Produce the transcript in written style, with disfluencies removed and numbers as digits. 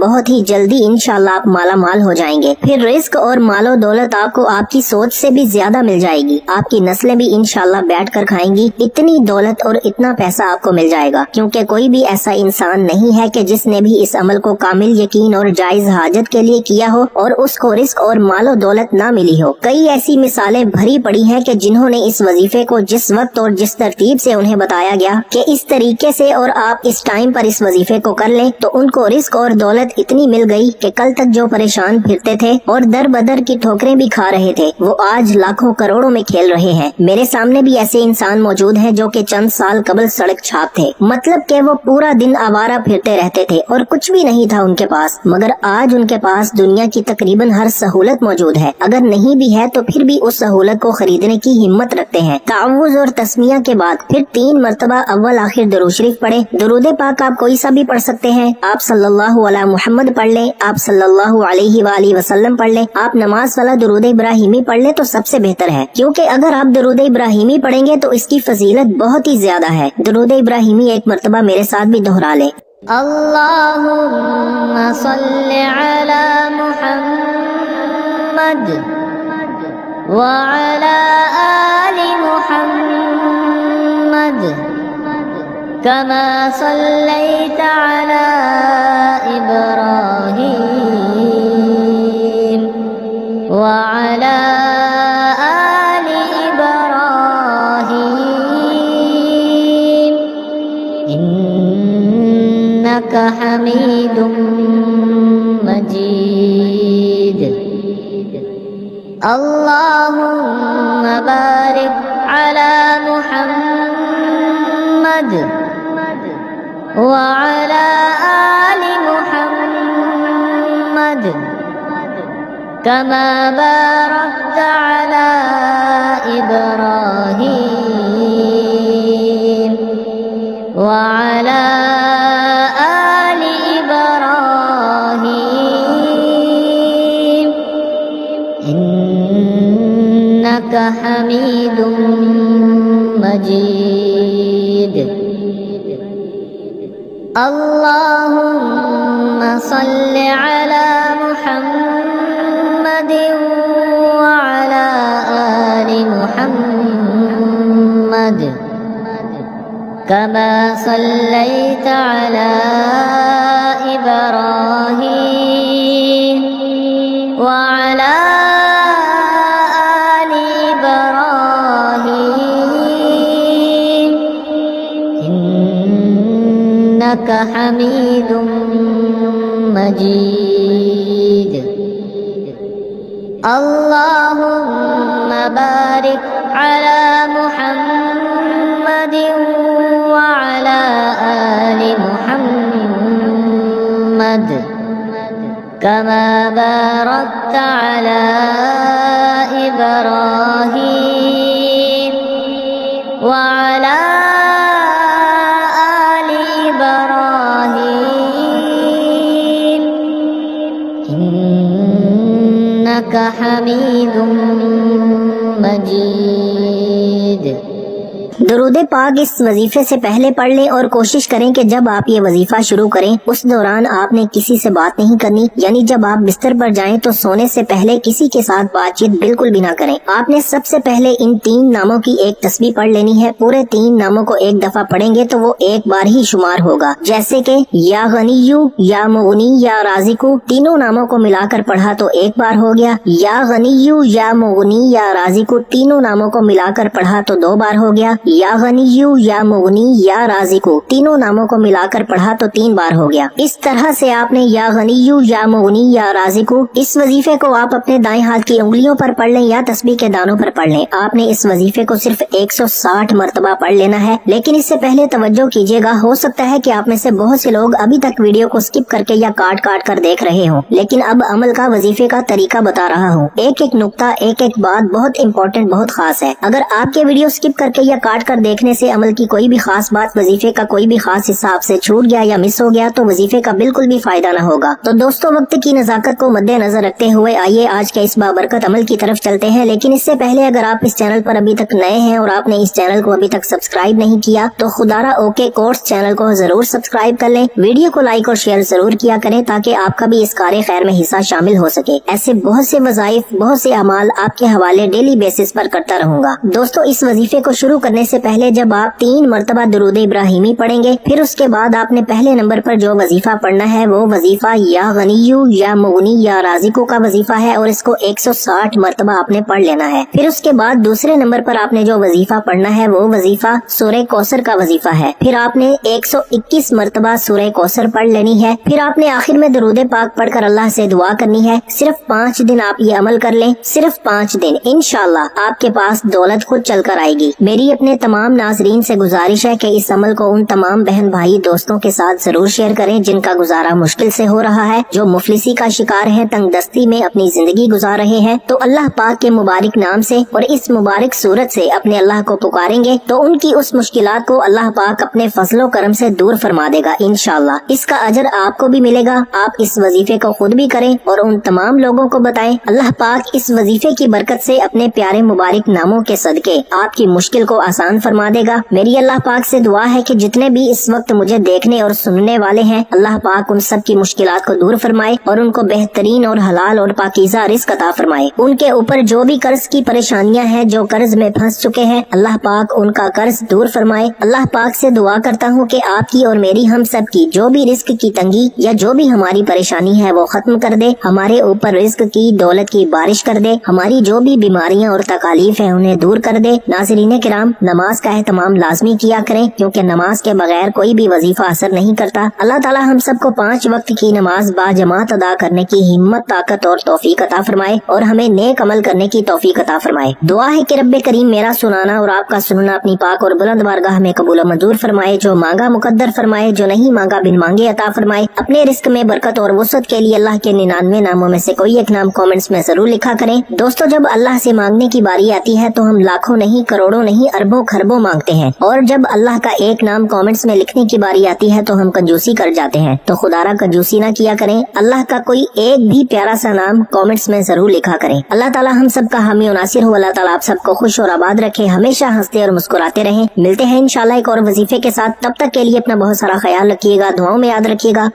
بہت ہی جلدی انشاءاللہ آپ مالا مال ہو جائیں گے. پھر رزق اور مال و دولت آپ کو آپ کی سوچ سے بھی زیادہ مل جائے گی. آپ کی نسلیں بھی انشاءاللہ بیٹھ کر کھائیں گی. اتنی دولت اور اتنا پیسہ آپ کو مل جائے گا، کیونکہ کوئی بھی ایسا انسان نہیں ہے کہ جس نے بھی اس عمل کو کامل یقین اور جائز حاجت کے لیے کیا ہو اور اس کو رزق اور مال و دولت نہ ملی ہو. کئی ایسی مثالیں بھری پڑی ہیں کہ جنہوں نے اس وظیفے کو جس وقت اور جس ترتیب سے انہیں بتایا گیا کہ اس طریقے سے اور آپ اس ٹائم پر اس وظیفے کو کر لیں تو ان کو رزق اور دولت اتنی مل گئی کہ کل تک جو پریشان پھرتے تھے اور در بدر کی ٹھوکریں بھی کھا رہے تھے وہ آج لاکھوں کروڑوں میں کھیل رہے ہیں. میرے سامنے بھی ایسے انسان موجود ہیں جو کہ چند سال قبل سڑک چھاپ تھے، مطلب کہ وہ پورا دن آوارہ پھرتے رہتے تھے اور کچھ بھی نہیں تھا ان کے پاس، مگر آج ان کے پاس دنیا کی تقریباً ہر سہولت موجود ہے. اگر نہیں بھی ہے تو پھر بھی اس سہولت کو خریدنے کی ہمت رکھتے ہیں. تعوذ اور تسمیہ کے بعد پھر 3 مرتبہ اول آخر درود شریف پڑھیں. درود پاک آپ کوئی سا بھی پڑھ سکتے ہیں. آپ صلی اللہ علیہ محمد پڑھ لیں، آپ صلی اللہ علیہ وآلہ وسلم پڑھ لیں، آپ نماز والا درود ابراہیمی پڑھ لیں تو سب سے بہتر ہے، کیونکہ اگر آپ درود ابراہیمی پڑھیں گے تو اس کی فضیلت بہت ہی زیادہ ہے. درود ابراہیمی ایک مرتبہ میرے ساتھ بھی دہرا لیں. اللہم صلی علی محمد وعلى آل محمد كما صليت على إبراهيم وعلى آل إبراهيم إنك حميد مجيد. اللهم بارك على محمد وعلى آل محمد كما باركت على إبراهيم وعلى آل إبراهيم إنك حميد مجيد. اللهم صل على محمد وعلى آل محمد كما صليت على إبراهيم وعلى آل إبراهيم إنك حميد مجيد. اللهم بارك على محمد وعلى آل محمد كما باركت على إبراهيم وعلى آل إبراهيم إنك حميد مجيد. درود پاک اس وظیفے سے پہلے پڑھ لیں اور کوشش کریں کہ جب آپ یہ وظیفہ شروع کریں اس دوران آپ نے کسی سے بات نہیں کرنی، یعنی جب آپ بستر پر جائیں تو سونے سے پہلے کسی کے ساتھ بات چیت بالکل بھی نہ کریں. آپ نے سب سے پہلے ان 3 ناموں کی ایک تسبیح پڑھ لینی ہے. پورے 3 ناموں کو ایک دفعہ پڑھیں گے تو وہ ایک بار ہی شمار ہوگا، جیسے کہ یا غنیو، یا مغنی، یا رازقو. تینوں ناموں کو ملا کر پڑھا تو ایک بار ہو گیا. یا غنیو، یا مغنی، یا رازقو تینوں ناموں کو ملا کر پڑھا تو 2 بار ہو گیا. یا غنیو، یا مغنی، یا رازقو تینوں ناموں کو ملا کر پڑھا تو 3 بار ہو گیا. اس طرح سے آپ نے یا غنیو، یا مغنی، یا رازقو اس وظیفے کو آپ اپنے دائیں ہاتھ کی انگلیوں پر پڑھ لیں یا تسبیح کے دانوں پر پڑھ لیں. آپ نے اس وظیفے کو صرف 160 مرتبہ پڑھ لینا ہے. لیکن اس سے پہلے توجہ کیجیے گا، ہو سکتا ہے کہ آپ میں سے بہت سے لوگ ابھی تک ویڈیو کو سکپ کر کے یا کاٹ کاٹ کر دیکھ رہے ہوں، لیکن اب عمل کا وظیفے کا طریقہ بتا رہا ہوں. ایک ایک نقطہ، ایک ایک بات بہت امپورٹنٹ، بہت خاص ہے. اگر آپ کے ویڈیو سکپ کر کے یا کاٹ کر دیکھنے سے عمل کی کوئی بھی خاص بات، وظیفے کا کوئی بھی خاص حصہ آپ سے چھوٹ گیا یا مس ہو گیا تو وظیفے کا بالکل بھی فائدہ نہ ہوگا۔ تو دوستوں، وقت کی نزاکت کو مد نظر رکھتے ہوئے آئیے آج کے اس بابرکت عمل کی طرف چلتے ہیں، لیکن اس سے پہلے اگر آپ اس چینل پر ابھی تک نئے ہیں اور آپ نے اس چینل کو ابھی تک سبسکرائب نہیں کیا تو خدارہ اوکے کورس چینل کو ضرور سبسکرائب کر لیں، ویڈیو کو لائک اور شیئر ضرور کیا کریں تاکہ آپ کا بھی اس کار خیر میں حصہ شامل ہو سکے۔ ایسے بہت سے وظائف، بہت سے اعمال آپ کے حوالے ڈیلی بیسس پر کرتا رہوں گا۔ دوستو، اس وظیفے کو شروع کرنے سے پہلے جب آپ 3 مرتبہ درود ابراہیمی پڑھیں گے، پھر اس کے بعد آپ نے پہلے نمبر پر جو وظیفہ پڑھنا ہے وہ وظیفہ یا غنیو یا مغنی یا رازقو کا وظیفہ ہے اور اس کو 160 مرتبہ آپ نے پڑھ لینا ہے۔ پھر اس کے بعد دوسرے نمبر پر آپ نے جو وظیفہ پڑھنا ہے وہ وظیفہ سورہ کوثر کا وظیفہ ہے، پھر آپ نے 121 مرتبہ سورہ کوثر پڑھ لینی ہے۔ پھر آپ نے آخر میں درود پاک پڑھ کر اللہ سے دعا کرنی ہے۔ صرف 5 دن آپ یہ عمل کر لیں، صرف 5 دن، انشاءاللہ آپ کے پاس دولت خود چل کر آئے گی۔ میری اپنے تمام ناظرین سے گزارش ہے کہ اس عمل کو ان تمام بہن بھائی دوستوں کے ساتھ ضرور شیئر کریں جن کا گزارا مشکل سے ہو رہا ہے، جو مفلسی کا شکار ہیں، تنگ دستی میں اپنی زندگی گزار رہے ہیں، تو اللہ پاک کے مبارک نام سے اور اس مبارک صورت سے اپنے اللہ کو پکاریں گے تو ان کی اس مشکلات کو اللہ پاک اپنے فضل و کرم سے دور فرما دے گا انشاءاللہ۔ اس کا اجر آپ کو بھی ملے گا۔ آپ اس وظیفے کو خود بھی کریں اور ان تمام لوگوں کو بتائیں۔ اللہ پاک اس وظیفے کی برکت سے اپنے پیارے مبارک ناموں کے صدقے آپ کی مشکل کو آسان فرما دے گا۔ میری اللہ پاک سے دعا ہے کہ جتنے بھی اس وقت مجھے دیکھنے اور سننے والے ہیں، اللہ پاک ان سب کی مشکلات کو دور فرمائے اور ان کو بہترین اور حلال اور پاکیزہ رزق عطا فرمائے۔ ان کے اوپر جو بھی قرض کی پریشانیاں ہیں، جو قرض میں پھنس چکے ہیں، اللہ پاک ان کا قرض دور فرمائے۔ اللہ پاک سے دعا کرتا ہوں کہ آپ کی اور میری، ہم سب کی جو بھی رزق کی تنگی یا جو بھی ہماری پریشانی ہے وہ ختم کر دے، ہمارے اوپر رزق کی، دولت کی بارش کر دے، ہماری جو بھی بیماریاں اور تکالیف ہیں انہیں دور کر دے۔ ناظرین کرام، نماز کا اہتمام لازمی کیا کریں کیونکہ نماز کے بغیر کوئی بھی وظیفہ اثر نہیں کرتا۔ اللہ تعالی ہم سب کو 5 وقت کی نماز با جماعت ادا کرنے کی ہمت، طاقت اور توفیق عطا فرمائے اور ہمیں نیک عمل کرنے کی توفیق عطا فرمائے۔ دعا ہے کہ رب کریم میرا سنانا اور آپ کا سننا اپنی پاک اور بلند بارگاہ میں قبول و منظور فرمائے، جو مانگا مقدر فرمائے، جو نہیں مانگا بن مانگے عطا فرمائے۔ اپنے رزق میں برکت اور وسعت کے لیے اللہ کے 99 ناموں میں سے کوئی ایک نام کامنٹس میں ضرور لکھا کریں۔ دوستو، جب اللہ سے مانگنے کی باری آتی ہے تو ہم لاکھوں نہیں، کروڑوں نہیں، اربوں خربوں مانگتے ہیں، اور جب اللہ کا ایک نام کامنٹس میں لکھنے کی باری آتی ہے تو ہم کنجوسی کر جاتے ہیں۔ تو خدارا کنجوسی نہ کیا کریں، اللہ کا کوئی ایک بھی پیارا سا نام کامنٹس میں ضرور لکھا کریں۔ اللہ تعالی ہم سب کا حامی و ناصر ہو۔ اللہ تعالی آپ سب کو خوش اور آباد رکھے، ہمیشہ ہنستے اور مسکراتے رہیں۔ ملتے ہیں انشاءاللہ ایک اور وظیفے کے ساتھ، تب تک کے لیے اپنا بہت سارا خیال رکھیے گا، دعاؤں میں یاد رکھیے گا۔